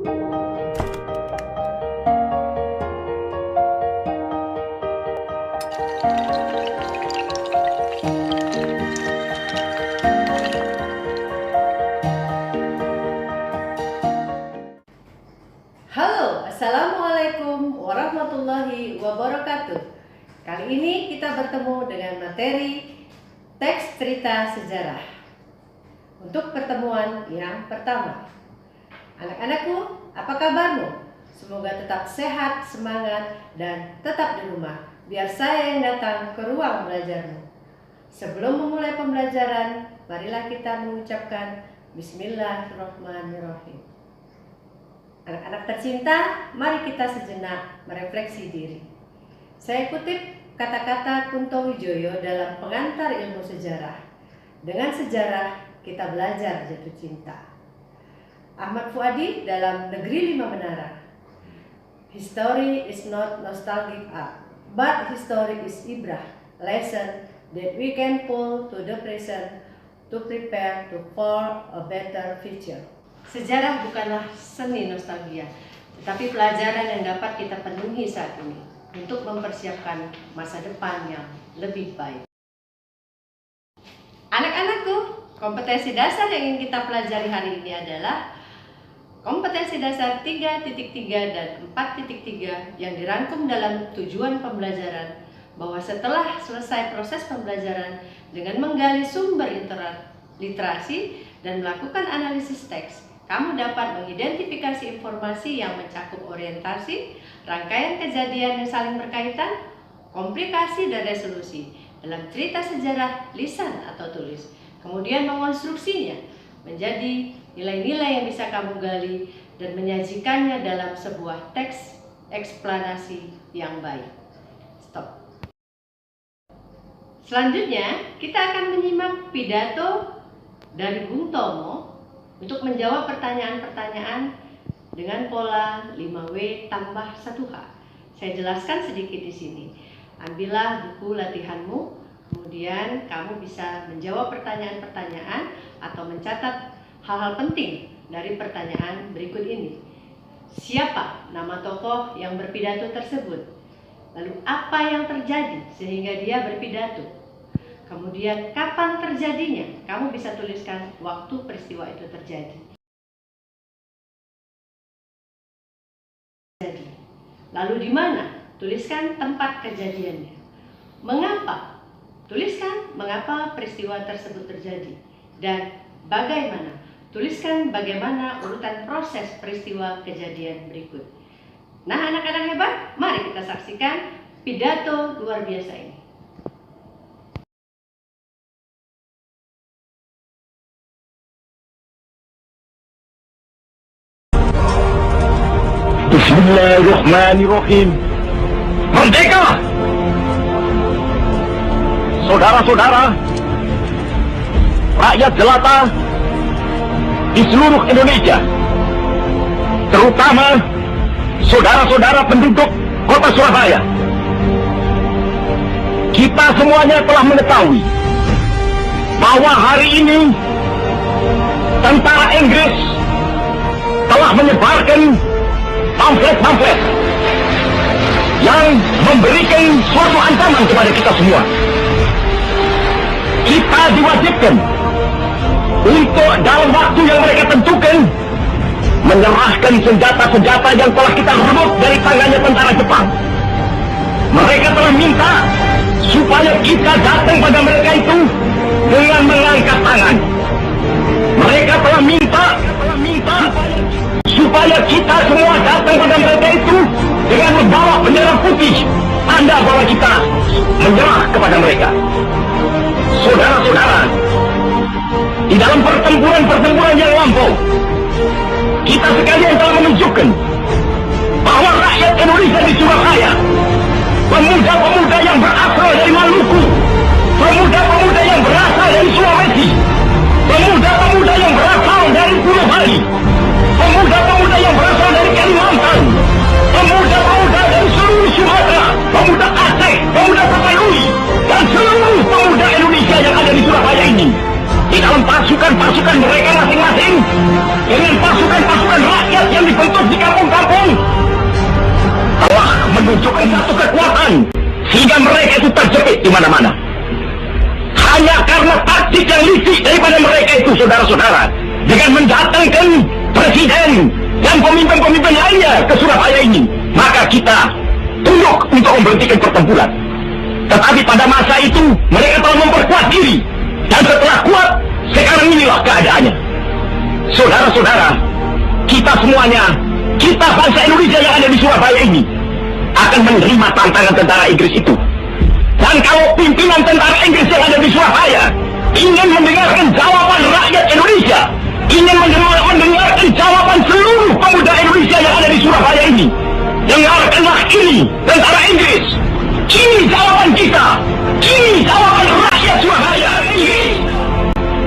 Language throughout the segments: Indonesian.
Halo, Assalamualaikum warahmatullahi wabarakatuh. Kali ini kita bertemu dengan materi teks cerita sejarah. Untuk pertemuan yang pertama, anak-anakku, apa kabarmu? Semoga tetap sehat, semangat, dan tetap di rumah, biar saya yang datang ke ruang belajarmu. Sebelum memulai pembelajaran, marilah kita mengucapkan Bismillahirrahmanirrahim. Anak-anak tercinta, mari kita sejenak merefleksi diri. Saya kutip kata-kata Kunto Wijoyo dalam Pengantar Ilmu Sejarah. Dengan sejarah, kita belajar jatuh cinta. Ahmad Fuadi dalam Negeri Lima Menara. History is not nostalgic art, but history is ibrah, lesson that we can pull to the present to prepare for a better future. Sejarah bukanlah seni nostalgia, tetapi pelajaran yang dapat kita penuhi saat ini untuk mempersiapkan masa depan yang lebih baik. Anak-anakku, kompetensi dasar yang ingin kita pelajari hari ini adalah kompetensi dasar 3.3 dan 4.3 yang dirangkum dalam tujuan pembelajaran, bahwa setelah selesai proses pembelajaran dengan menggali sumber literasi dan melakukan analisis teks, kamu dapat mengidentifikasi informasi yang mencakup orientasi, rangkaian kejadian yang saling berkaitan, komplikasi dan resolusi dalam cerita sejarah lisan atau tulis, kemudian mengonstruksinya menjadi nilai-nilai yang bisa kamu gali dan menyajikannya dalam sebuah teks eksplanasi yang baik. Stop. Selanjutnya, kita akan menyimak pidato dari Bung Tomo untuk menjawab pertanyaan-pertanyaan dengan pola 5W tambah 1H. Saya jelaskan sedikit di sini. Ambillah buku latihanmu, kemudian kamu bisa menjawab pertanyaan-pertanyaan atau mencatat hal-hal penting dari pertanyaan berikut ini. Siapa nama tokoh yang berpidato tersebut? Lalu apa yang terjadi sehingga dia berpidato? Kemudian kapan terjadinya? Kamu bisa tuliskan waktu peristiwa itu terjadi. Lalu di mana? Tuliskan tempat kejadiannya. Mengapa? Tuliskan mengapa peristiwa tersebut terjadi. Dan bagaimana? Tuliskan bagaimana urutan proses peristiwa kejadian berikut. Nah, anak-anak hebat, mari kita saksikan pidato luar biasa ini. Bismillahirrahmanirrahim. Merdeka! Saudara-saudara, rakyat jelata di seluruh Indonesia, terutama saudara-saudara penduduk kota Surabaya, kita semuanya telah mengetahui bahwa hari ini tentara Inggris telah menyebarkan pamflet-pamflet yang memberikan suatu ancaman kepada kita semua. Kita diwajibkan untuk dalam waktu yang mereka tentukan menyerahkan senjata-senjata yang telah kita rebut dari tangannya tentara Jepang. Mereka telah minta supaya kita datang pada mereka itu dengan mengangkat tangan. Mereka telah minta supaya kita semua datang pada mereka itu dengan membawa bendera putih, tanda bahwa kita menyerah kepada mereka. Saudara-saudara, di dalam pertempuran-pertempuran yang lampau, kita sekalian telah menunjukkan bahwa rakyat Indonesia di Surabaya, pemuda-pemuda yang berasal dari Maluku, pemuda-pemuda yang berasal dari Sulawesi, pemuda-pemuda yang berasal dari Pulau Bali, pemuda-pemuda yang berasal dari Kalimantan, pemuda-pemuda dari seluruh Sumatera, pemuda Aceh, pemuda Tapanuli, dan seluruh pemuda Indonesia yang ada di Surabaya ini, di dalam pasukan-pasukan mereka masing-masing, dengan pasukan-pasukan rakyat yang dibentuk di mana-mana. Hanya karena taktik yang licik daripada mereka itu, saudara-saudara, dengan mendatangkan presiden dan pemimpin-pemimpin lainnya ke Surabaya ini, maka kita tunduk untuk memberhentikan pertempuran. Tetapi pada masa itu mereka telah memperkuat diri, dan setelah kuat, sekarang inilah keadaannya. Saudara-saudara, kita semuanya, kita bangsa Indonesia yang ada di Surabaya ini akan menerima tantangan tentara Inggris itu. Dan kalau pimpinan tentara Inggris yang ada di Surabaya ingin mendengarkan jawaban rakyat Indonesia, ingin mendengarkan jawaban seluruh pemuda Indonesia yang ada di Surabaya ini, dengarkanlah ini tentara Inggris. Ini jawaban kita, ini jawaban rakyat Surabaya.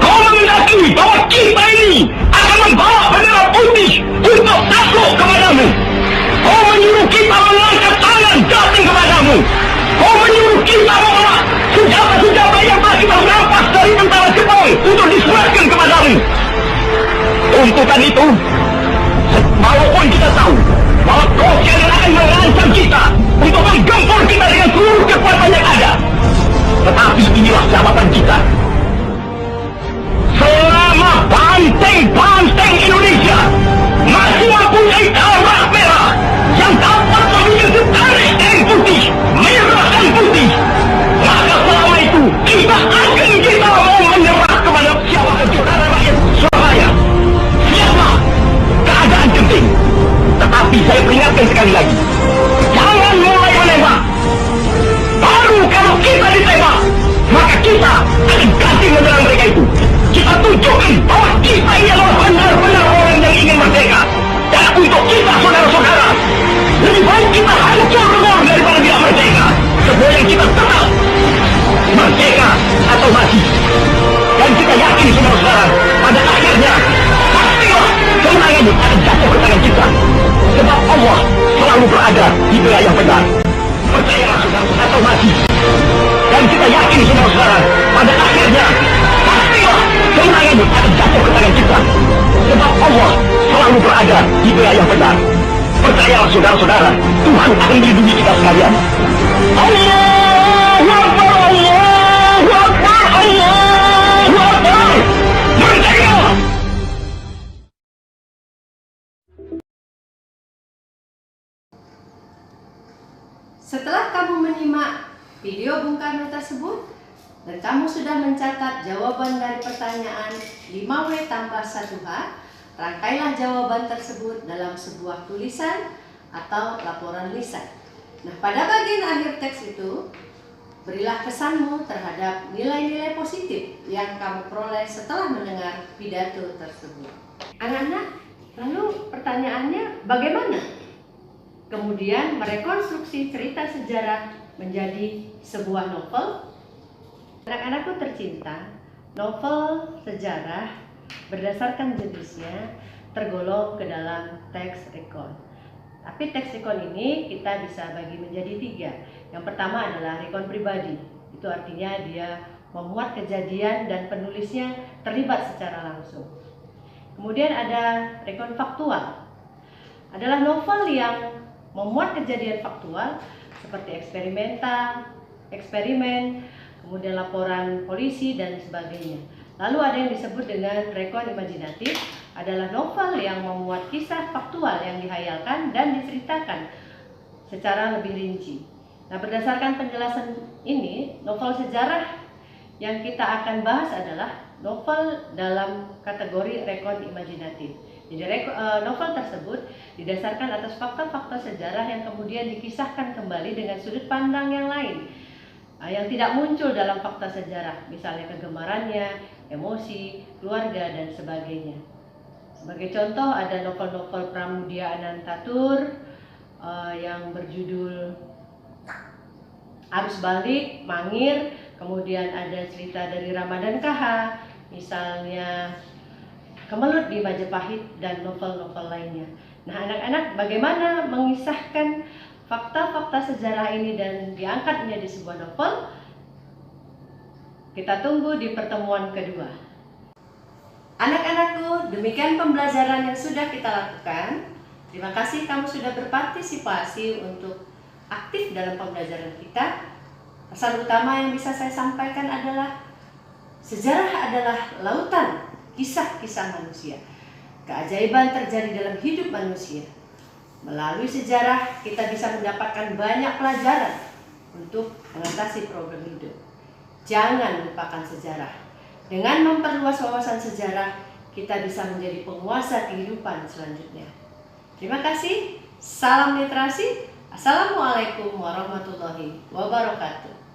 Kau menghendaki bahwa kita ini akan membawa bendera putih untuk takluk kepadamu. Kau menyuruh kita mengangkat tangan datang kepadamu. Kau menyuruh kita membawa senjata-senjata yang telah kita rampas dari tentara Jepang untuk diserahkan kepadamu. Tuntutan itu, walaupun kita tahu bahwa kau akan mengancam kita untuk menggempur kita dengan seluruh kekuatan yang ada, tetapi inilah jawaban kita. Selama banteng-banteng Indonesia masih mempunyai darah merah yang dapat memiliki tarik dan putih, merah dan putih, maka selama itu kita mau menyerah kepada siapa saudara rakyat Surabaya. Siapa? Keadaan genting. Tetapi saya peringatkan sekali lagi, jangan mulai menembak. Baru kalau kita ditembak, maka kita akan ganti menyerang mereka itu. Kita tunjukkan bahwa kita ini adalah benar-benar orang yang ingin merdeka. Dan untuk kita, saudara-saudara, lebih baik kita hancur lebur daripada tidak merdeka. Sebab yang kita tetap merdeka atau mati. Dan kita yakin, saudara-saudara, pada akhirnya pastilah kemenangan akan jatuh ke tangan kita. Sebab Allah selalu berada di pihak yang benar. Percayalah, saudara-saudara, atau mati. Dan kita yakin, saudara-saudara, pada akhirnya pastilah kemenangan akan jatuh ke tangan kita. Sebab Allah selalu berada di pihak yang benar. Percayalah, saudara-saudara, Tuhan akan melindungi kita sekalian. Allahu Akbar, Allahu Akbar, Allahu Akbar. Merdeka! Setelah kamu menyimak video Bung Karno tersebut dan kamu sudah mencatat jawaban dari pertanyaan 5W tambah 1H, rangkailah jawaban tersebut dalam sebuah tulisan atau laporan lisan. Nah, pada bagian akhir teks itu, berilah kesanmu terhadap nilai-nilai positif yang kamu peroleh setelah mendengar pidato tersebut. Anak-anak, lalu pertanyaannya bagaimana? Kemudian merekonstruksi cerita sejarah menjadi sebuah novel. Anak-anakku tercinta, novel sejarah berdasarkan jenisnya tergolong ke dalam teks rekon. Tapi teks rekon ini kita bisa bagi menjadi 3. Yang pertama adalah rekon pribadi. Itu artinya dia memuat kejadian dan penulisnya terlibat secara langsung. Kemudian ada rekon faktual. Adalah novel yang memuat kejadian faktual seperti eksperimen, kemudian laporan polisi dan sebagainya. Lalu ada yang disebut dengan rekon imajinatif, adalah novel yang memuat kisah faktual yang dihayalkan dan diceritakan secara lebih rinci. Nah, berdasarkan penjelasan ini, novel sejarah yang kita akan bahas adalah novel dalam kategori rekon imajinatif. Jadi novel tersebut didasarkan atas fakta-fakta sejarah yang kemudian dikisahkan kembali dengan sudut pandang yang lain yang tidak muncul dalam fakta sejarah, misalnya kegemarannya, emosi, keluarga, dan sebagainya. Sebagai contoh ada novel-novel Pramudia Anantatur yang berjudul Arus Balik, Mangir, kemudian ada cerita dari Ramadan KH, misalnya Kemelut di Majapahit, dan novel-novel lainnya. Nah, anak-anak, bagaimana mengisahkan fakta-fakta sejarah ini dan diangkat menjadi sebuah novel? Kita tunggu di pertemuan kedua. Anak-anakku, demikian pembelajaran yang sudah kita lakukan. Terima kasih kamu sudah berpartisipasi untuk aktif dalam pembelajaran kita. Pesan utama yang bisa saya sampaikan adalah sejarah adalah lautan kisah-kisah manusia. Keajaiban terjadi dalam hidup manusia. Melalui sejarah kita bisa mendapatkan banyak pelajaran untuk mengatasi problem hidup. Jangan lupakan sejarah. Dengan memperluas wawasan sejarah, kita bisa menjadi penguasa kehidupan selanjutnya. Terima kasih. Salam literasi. Assalamualaikum warahmatullahi wabarakatuh.